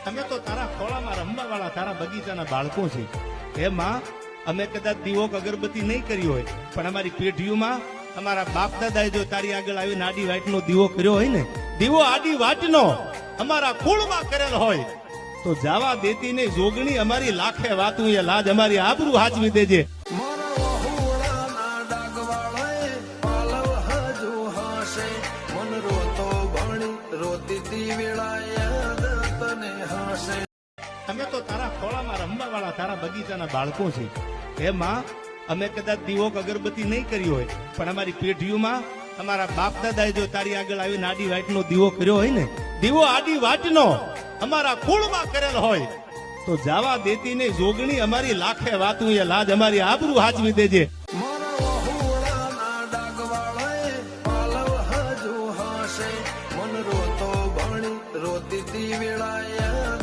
અમે તો તારા ખોળામાં રમવા વાળા તારા બગીચાના બાળકો છે. હે માં, અમે કદાચ દીવો કે અગરબત્તી નહીં કરી હોય, પણ અમારી પેઢીઓમાં અમારા બાપ દાદાએ જો તારી આગળ આવીને આડી વાટનો દીવો કર્યો હોય ને, દીવો આડી વાટનો અમારા કુળમાં કરેલ હોય, તો જાવા દેતી ને જોગણી અમારી લાખે વાતું એ લાજ અમારી આબરૂ હાચવી દેજે. અમે તો તારા ખોળામાં રમવા વાળા તારા બગીચાના બાળકો છે. હે માં, અમે કદાચ દીવો કે અગરબત્તી નહીં કરી હોય, પણ અમારી પેઢીઓમાં અમારા બાપ દાદાએ જો તારી આગળ આવીને આડી વાટનો દીવો કર્યો હોય ને, દીવો આડી વાટનો અમારા કુળમાં કરેલ હોય, તો જાવા દેતી ને જોગણી અમારી લાખે વાતું એ લાજ અમારી આબરૂ હાચવી દેજે. રોતી વેળાએ